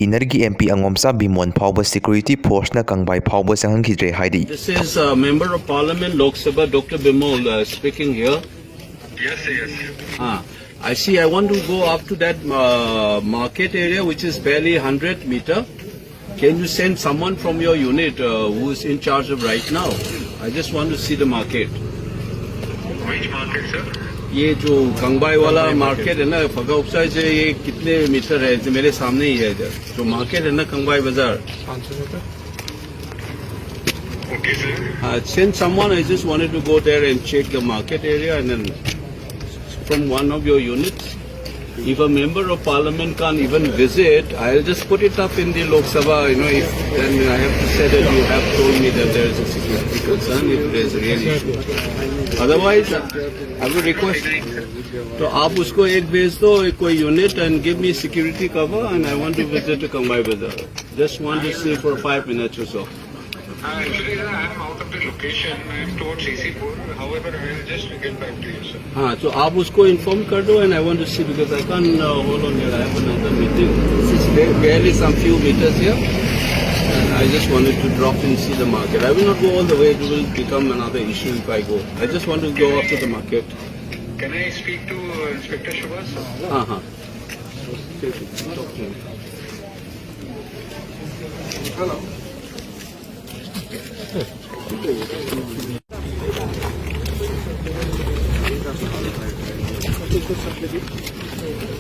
Inergi MP Angomsa Bimon Pauba Security Force na Kangbai Pauba Sanghangkidre Haidi. This is Member of Parliament Lok Sabha Dr. Bimol speaking here. Yes. I see. I want to go up to that market area, which is barely 100 meter. Can you send someone from your unit who is in charge of right now? I just want to see the market. Which market, sir? ये जो कंगबाई वाला market है ना, फगा उपसा से ये कितने metre है? जो मेरे सामने ही है इधर जो मार्केट है ना, कंगबाई बाजार. 500 metre. Okay, sir. Send someone. I just wanted to go there and check the market area, and then from one of your units. If a member of parliament can't even visit, I'll just put it up in the Lok Sabha. If then I have to say that you have told me that there is a security concern. If there is a real issue, otherwise I will request. तो आप उसको एक भेज दो, कोई unit, and give me security cover, and I want to visit the Kangbai Bazaar. Just want to see for 5 minutes or so. Actually, I am out of the location. I am towards CC4. However, I will just get back to you, sir. हाँ, तो आप उसको inform कर दो, and I want to see because I can't hold on here. I have another meeting. This is barely some few meters here, and I just wanted to drop and see the market. I will not go all the way. It will become another issue if I go. I just want to go up to the market. Can I speak to Inspector Shubhas, sir? हाँ. Hello.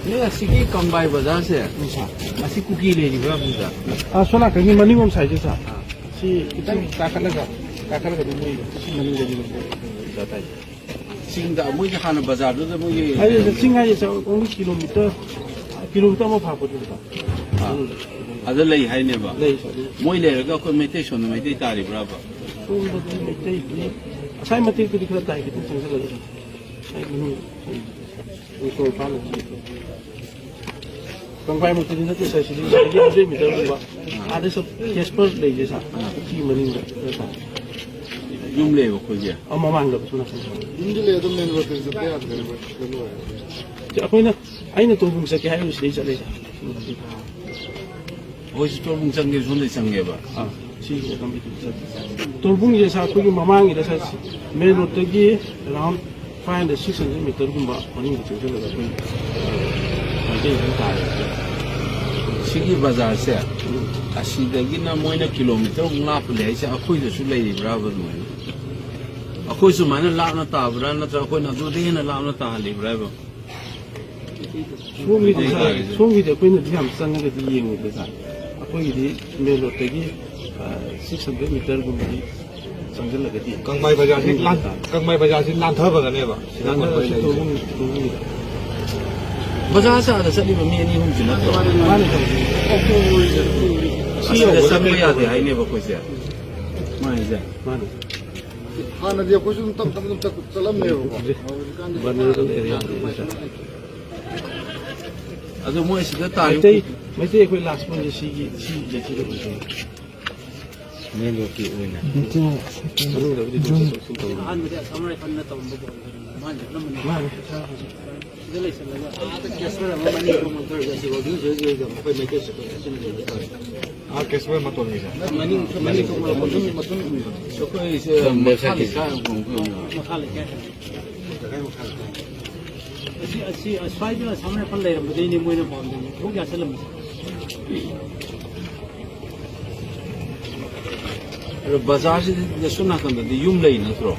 ये असिकी combine बाजार से असी cookie ले ली बड़ा बुझा. सोना कहीं मनी में साइज सा सी कितने काकल का दूसरी मनी ले ली जाता है. सिंगा मुझे खाना बाजार तो मुझे. अरे सिंगा ये सब ओनली किलोमीटर में भाग पड़ता है. अदर ले है ने बा. नहीं सर. मुझे ले रहा कोई मेटे सोने मेटे तारी बराबर. तो मेटे साइ मते को दिखता है कितने संग लगे. साइ मनी उसको पालो. कंबाई में तो नहीं सही सही ये मुझे मीटर हुआ. आधे सब कैश पर ले जैसा की मनी रहता है. यूं ले वो कोई है. अब मांग लो सुना. Hindi le तो मेन वर्क से तैयार करने तो अकोइना आइना तो बुंग सके है उसले चले जा. वो इस तो मुझे संगे सुनने संगे बा. हाँ ठीक है कम तो बुंग जैसा कोई मांग इधर से मेन रोड तक ये अराउंड 500-600 मीटर गुम्बा मनी में चलते लगा कोई. ये होता है सिगी बाजार से असीदगी ना मोइना किलोमीटर लाप ले से अखोई दसु ले बराबर मोइ. अखोई सु माने लाना ताबरा ना तो अखोई ना दो देना लाना ता ले बराबर. सोंगी दे कोई ना हम संग के दिए मुझे सा अखोई दी मेन रोड तक ये 600 मीटर गुम्बा संग लगा दी. कंगबाई बाजार से लान था बगने बा. बाजार से आधा सली में नहीं हूँ जिला तो. सीधा सब में याद है नहीं वो कोई से. माने जा. हाँ नदिया कुछ तब चलम नहीं होगा. बनरल एरिया. अगर मुझे सीधा तारीख. मैं तो कोई लास्ट में जैसी जैसी मेन रोड की हुई ना. हाँ कैसे मत होने जा. तो कोई इसे मसाले का ऐसी अस्वाई जो सामने पल रहे हैं मुझे नहीं मुझे बांध देंगे वो क्या चलम. बाजार से सुना कर दे यूम ले ना थ्रो.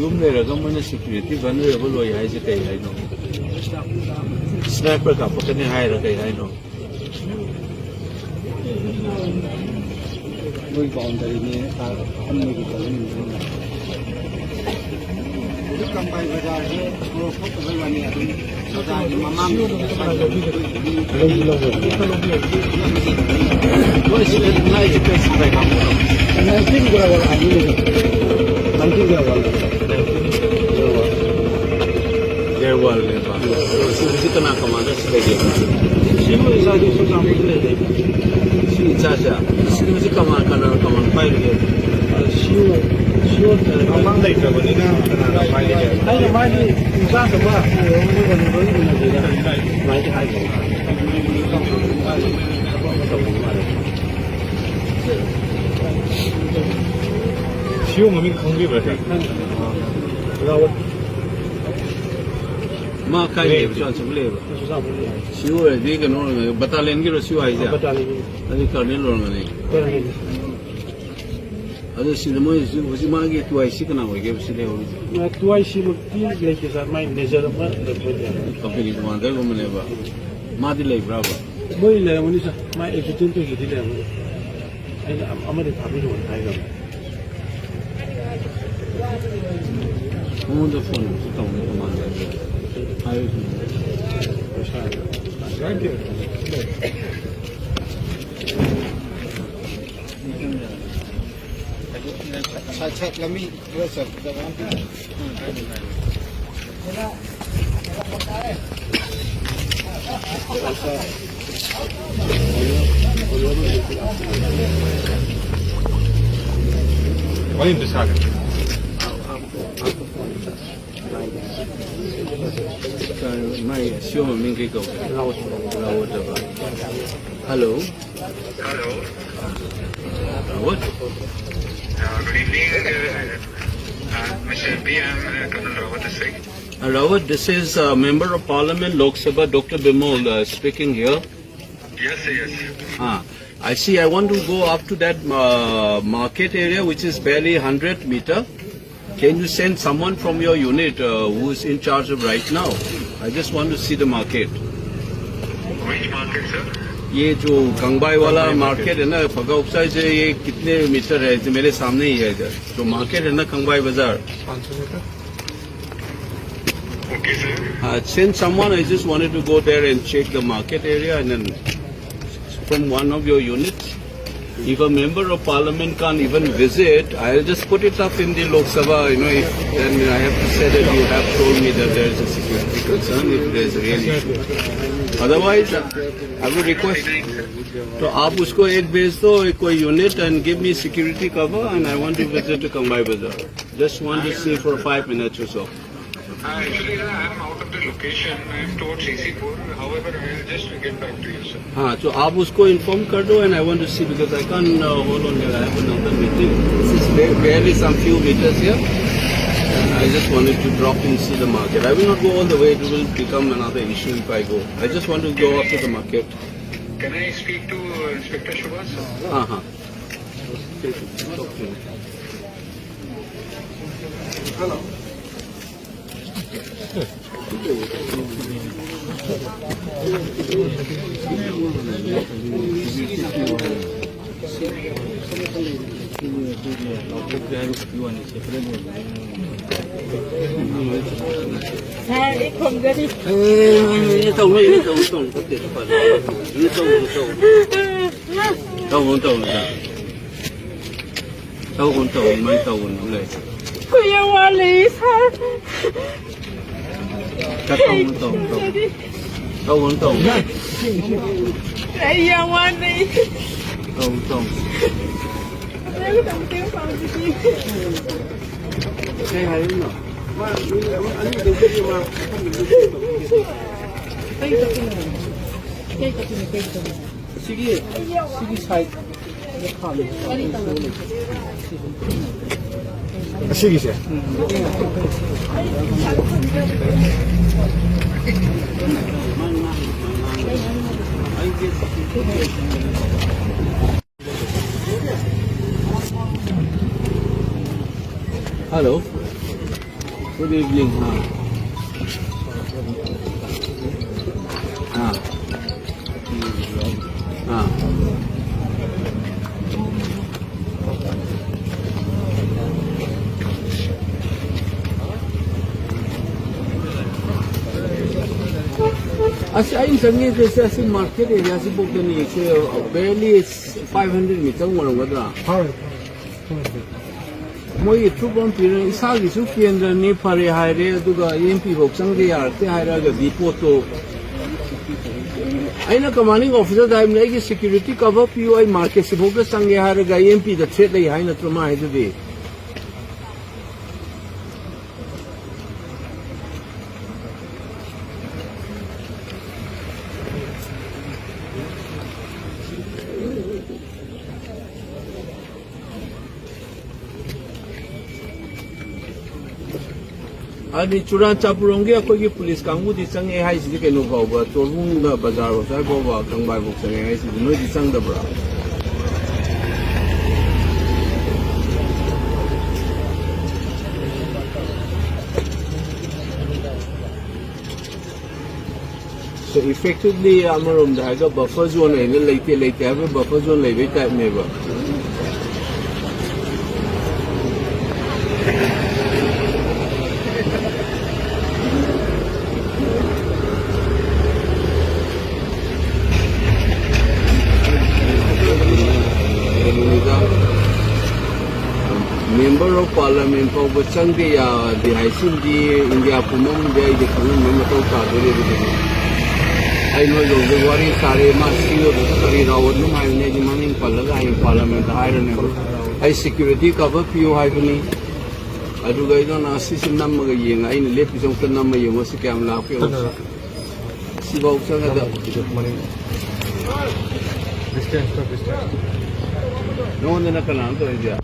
यूम ले रहा मैंने सिक्योरिटी वनरेबल हो है से कहीं है नो. स्नाइपर का पकड़ने है रहा है नो. कोई बाउंड्री नहीं है हमने की कंबाई बाजार है वो फोटो बनवानी है. बाजार मामा वो इसे ना इसे कैसे बैठा. 19 ग्राम आदमी 19 ग्राम गेरवाल ले बा. इसे कितना कमाना चाहिए. शिव इजादी से काम ले दे. शिव चाचा इसे कमान पाई ले. शिव कमान नहीं कर बनी ना फाइल है. नहीं हमारी इंसान सब वो नहीं बनी नहीं मायके हाई 시용 의미 공개를 해. रावत Ma kai le chon chum le ba. सुसा बोले Siu re di ke no battalion ki ro siu ai ja. बता लेंगे Ani colonel lo ngani. करेंगे Ado si mo si ma gi tu ai si kana wa ge si le ho. मैं तो ऐसी मुक्ति लेके सर मैं नजर में रखो जाए Company commander ko mane ba. Ma di le bra ba. वही ले मुनी सर मैं एक दिन तो हिट ले मुझे ऐसे हमारे भाभी लोग आएगा On the phone to tell me commander. Ai Why in the saga? mai siu ma min ke ko. Rawat Rawat ba. Hello. Hello. What? Good evening, Mr. MP. I'm Colonel Rawat this week. Rawat, this is Member of Parliament Lok Sabha Dr. Bimol speaking here. Yes, sir, yes. I see. I want to go up to that market area, which is barely 100 meter. Can you send someone from your unit who is in charge of right now? I just want to see the market. Which market, sir? ये जो गंगबाई वाला market है ना फगा उपसाई से ये कितने metre है जो मेरे सामने ही है इधर जो मार्केट है ना गंगबाई बाजार. 500 meter? Okay, sir. Send someone. I just wanted to go there and check the market area and then from one of your units. If a member of parliament can't even visit, I'll just put it up in the Lok Sabha. You know, if then I have to say that you have told me that there is a security concern if there is a real issue. Otherwise, I would request. तो आप उसको एक भेज दो कोई unit and give me security cover and I want to visit the Kambai Bazaar. Just want to see for 5 minutes or so. Actually, I'm out of the location. I'm towards CC4. However, I'll just get back to you, sir. हाँ तो आप उसको inform कर दो and I want to see because I can't hold on here. I have another meeting. This is barely some few meters here. And I just wanted to drop in see the market. I will not go all the way. It will become another issue if I go. I just want to go up to the market. Can I speak to Inspector Shubhas, sir? हाँ. Talk to him. 시기세. Hello. Good evening. Ayin sange जैसे ऐसे market area से बोलते नहीं है barely 500 metre मोरंगदरा मोई ट्रुपम पिरन इसागी सु केंद्र ने फरे हायरे दुगा एमपी भोग संगे यारते हायरागा दिपोतो आइना कमांडिंग ऑफिसर दाइम ने की सिक्योरिटी कवर पीओ आई मार्केट से भोग संगे हायरागा एमपी द थ्रेट ले हाय नत्र मा है दे ꯑꯗꯤ ꯆꯨꯔꯥꯆꯥꯟꯄꯨꯔꯒꯤ ꯑꯩꯈꯣꯏꯒꯤ ꯄꯨꯂꯤꯁ ꯀꯥꯡꯕꯨꯗꯤ ꯆꯪꯉꯦ ꯍꯥꯏꯁꯤꯗꯤ ꯀꯩꯅꯣ ꯐꯥꯎꯕ ꯇꯣꯔꯕꯨꯡꯗ ꯕꯖꯥꯔ ꯋꯥꯁꯥꯏ ꯐꯥꯎꯕ ꯀꯪꯕꯥꯏꯐꯥꯎ ꯆꯪꯉꯦ ꯍꯥꯏꯁꯤꯗꯤ ꯅꯣꯏꯗꯤ ꯆꯪꯗꯕ꯭ꯔꯥ? So effectively amarom da ga buffer zone ne leite have buffer zone lebe type neba. Member of Parliament for Changde the Haisindi India Pumam de the Member of Parliament. I know the worry Sare Masio, Sari Rawadum, I am the money in Parliament, iron. I security cover few hypheny. I do guys on assist number yin, I left is of the number you must come laugh. See about some of the no one in a Kalanto is there.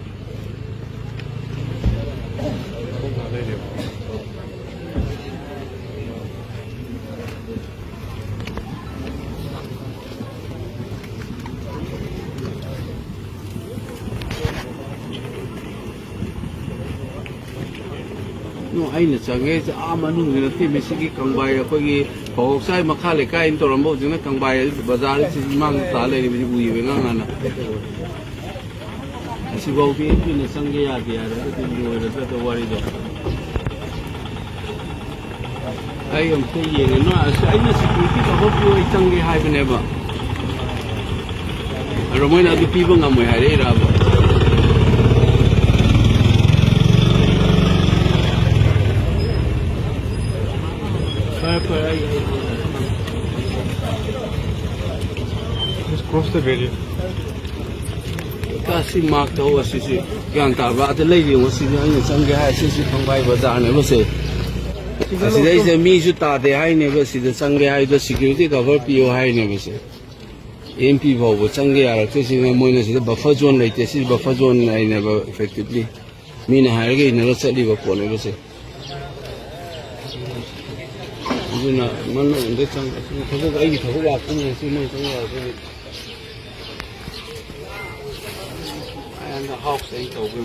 No, I know. So, guys, Amanu, you know, Timothy Kambai, Kogi, outside Makalika in Toronto, you know, Kambai, Bazaar, Mang Tale, we went. As you go in the Sangaya, the worry. I am saying, no, I know security of you, Sangi Hive never. I remind the people on my head. Just cross the barrier. Kasi mark to was sisi yang ta ba the lady was sisi ang sang ga sisi thong bai bazar ne was se asi dai se mi ju ta de hai ne was sisi sang ga hai the security cover pio hai ne was MP ba wo sang ga ra sisi ne moi ne sisi buffer zone lai te sisi buffer zone ai ne ba effectively mi ne hai ga ne ro set li ba ko ne was se na man no de sang ko ga ai ko ga ko ne si mo sang ga ko and the house ain't over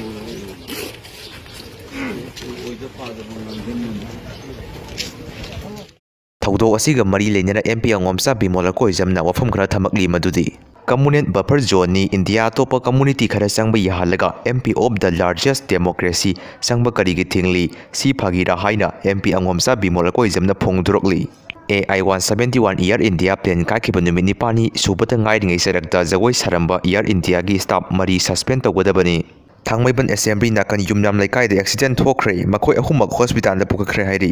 ꯊꯧꯗꯣꯛ ꯑꯁꯤꯒ ꯃꯔꯤ ꯂꯩꯅꯅ MP ꯑꯉꯣꯝꯆꯥ Bimol ꯀꯣꯏꯖꯝꯅ ꯋꯥꯐꯝ ꯈꯔ ꯊꯝꯂꯛꯂꯤ ꯃꯗꯨꯗꯤ ꯀꯝꯃꯨꯅꯦꯟꯠ buffer ꯖꯣꯟꯅꯤ India ꯑꯇꯣꯞꯄ community ꯈꯔ ꯆꯪꯕ ꯌꯥꯍꯜꯂꯒ MP of the largest democracy ꯆꯪꯕ ꯀꯔꯤꯒꯤ ꯊꯤꯡꯂꯤ ꯁꯤ ꯐꯥꯒꯤꯔꯥ ꯍꯥꯏꯅ MP ꯑꯉꯣꯝꯆꯥ Bimol ꯀꯣꯏꯖꯝꯅ ꯐꯣꯡꯗꯣꯔꯛꯂꯤ AI-171 Air India plane ꯀꯥꯏꯈꯤꯕ ꯅꯨꯃꯤꯠ 9ꯅꯤ ꯁꯨꯕꯗ ꯉꯥꯏꯔꯤꯉꯩ ꯆꯔꯛꯇ ꯖꯒꯣꯏ ꯁꯥꯔꯝꯕ Air Indiaꯒꯤ ꯁ꯭ꯇꯥꯐ 3 ꯁꯁꯄꯦꯟ ꯇꯧꯒꯗꯕꯅꯤ ꯊꯥꯡꯃꯩꯕꯟ ꯑꯦꯁꯦꯝꯕ꯭ꯂꯤ ꯅꯥꯀꯟ ꯌꯨꯝꯅꯥꯝ ꯂꯩꯀꯥꯏꯗ ꯑꯦꯛꯁꯤꯗꯦꯟꯠ ꯊꯣꯛꯈ꯭ꯔꯦ ꯃꯈꯣꯏ 3ꯃꯛ ꯍꯣꯁꯄꯤꯇꯥꯜꯗ ꯄꯨꯈꯠꯈ꯭ꯔꯦ ꯍꯥꯏꯔꯤ